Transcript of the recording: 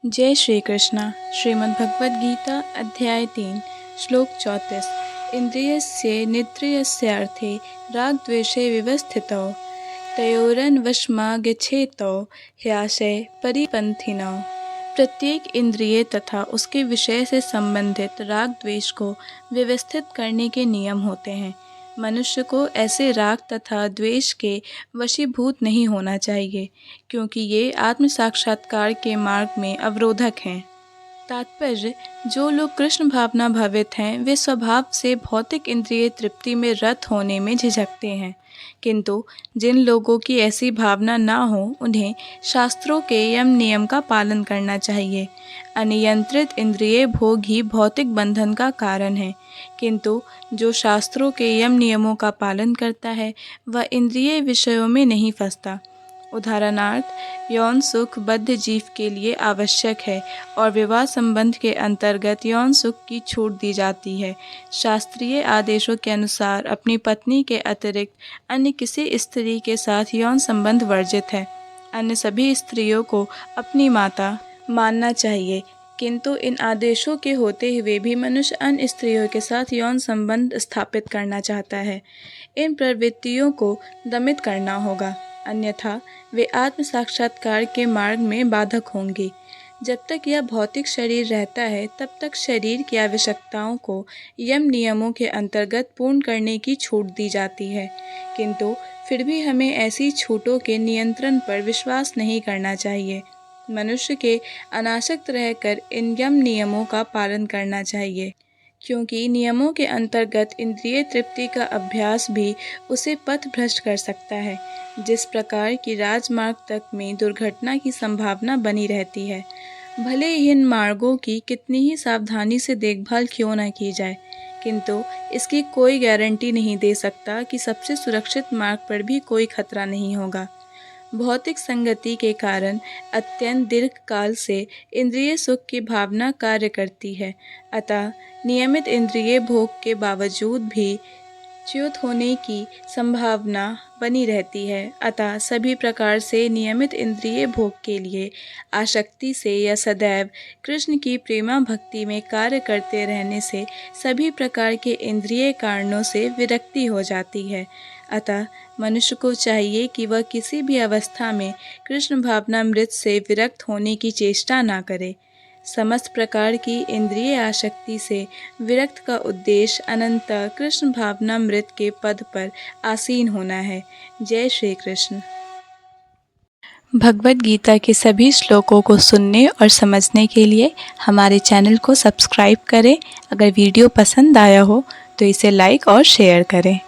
जय श्री कृष्ण। श्रीमद् भगवद गीता अध्याय 3 श्लोक 34। इंद्रियस्य निद्रियस्यार्थे रागद्वेषे विवस्थितौ तयोरन्वशमागच्छेतौ ह्याशय परिपन्थिनौ। प्रत्येक इंद्रिय तथा उसके विषय से संबंधित राग द्वेष को व्यवस्थित करने के नियम होते हैं। मनुष्य को ऐसे राग तथा द्वेष के वशीभूत नहीं होना चाहिए, क्योंकि ये आत्म साक्षात्कार के मार्ग में अवरोधक हैं। तात्पर्य: जो लोग कृष्ण भावना भावित हैं, वे स्वभाव से भौतिक इंद्रिय तृप्ति में रत होने में झिझकते हैं, किंतु जिन लोगों की ऐसी भावना ना हो, उन्हें शास्त्रों के यम नियम का पालन करना चाहिए। अनियंत्रित इंद्रिय भोग ही भौतिक बंधन का कारण है, किंतु जो शास्त्रों के यम नियमों का पालन करता है, वह इंद्रिय विषयों में नहीं फंसता। उदाहरणार्थ, यौन सुख बद्ध जीव के लिए आवश्यक है और विवाह संबंध के अंतर्गत यौन सुख की छूट दी जाती है। शास्त्रीय आदेशों के अनुसार अपनी पत्नी के अतिरिक्त अन्य किसी स्त्री के साथ यौन संबंध वर्जित है। अन्य सभी स्त्रियों को अपनी माता मानना चाहिए, किंतु इन आदेशों के होते हुए भी मनुष्य अन्य स्त्रियों के साथ यौन संबंध स्थापित करना चाहता है। इन प्रवृत्तियों को दमित करना होगा, अन्यथा वे आत्म साक्षात्कार के मार्ग में बाधक होंगी। जब तक यह भौतिक शरीर रहता है, तब तक शरीर की आवश्यकताओं को यम नियमों के अंतर्गत पूर्ण करने की छूट दी जाती है, किंतु फिर भी हमें ऐसी छूटों के नियंत्रण पर विश्वास नहीं करना चाहिए। मनुष्य के अनासक्त रहकर इन यम नियमों का पालन करना चाहिए, क्योंकि नियमों के अंतर्गत इंद्रिय तृप्ति का अभ्यास भी उसे पथ भ्रष्ट कर सकता है। जिस प्रकार की राजमार्ग तक में दुर्घटना की संभावना बनी रहती है, भले ही इन मार्गों की कितनी ही सावधानी से देखभाल क्यों न की जाए, किंतु इसकी कोई गारंटी नहीं दे सकता कि सबसे सुरक्षित मार्ग पर भी कोई खतरा नहीं होगा। भौतिक संगति के कारण अत्यंत दीर्घ काल से इंद्रिय सुख की भावना कार्य करती है, अतः नियमित इंद्रिय भोग के बावजूद भी च्युत होने की संभावना बनी रहती है। अतः सभी प्रकार से नियमित इंद्रिय भोग के लिए आसक्ति से या सदैव कृष्ण की प्रेमा भक्ति में कार्य करते रहने से सभी प्रकार के इंद्रिय कारणों से विरक्ति हो जाती है। अतः मनुष्य को चाहिए कि वह किसी भी अवस्था में कृष्ण भावनामृत से विरक्त होने की चेष्टा ना करे। समस्त प्रकार की इंद्रिय आसक्ति से विरक्त का उद्देश्य अनंत कृष्ण भावनामृत के पद पर आसीन होना है। जय श्री कृष्ण। भगवद गीता के सभी श्लोकों को सुनने और समझने के लिए हमारे चैनल को सब्सक्राइब करें। अगर वीडियो पसंद आया हो तो इसे लाइक और शेयर करें।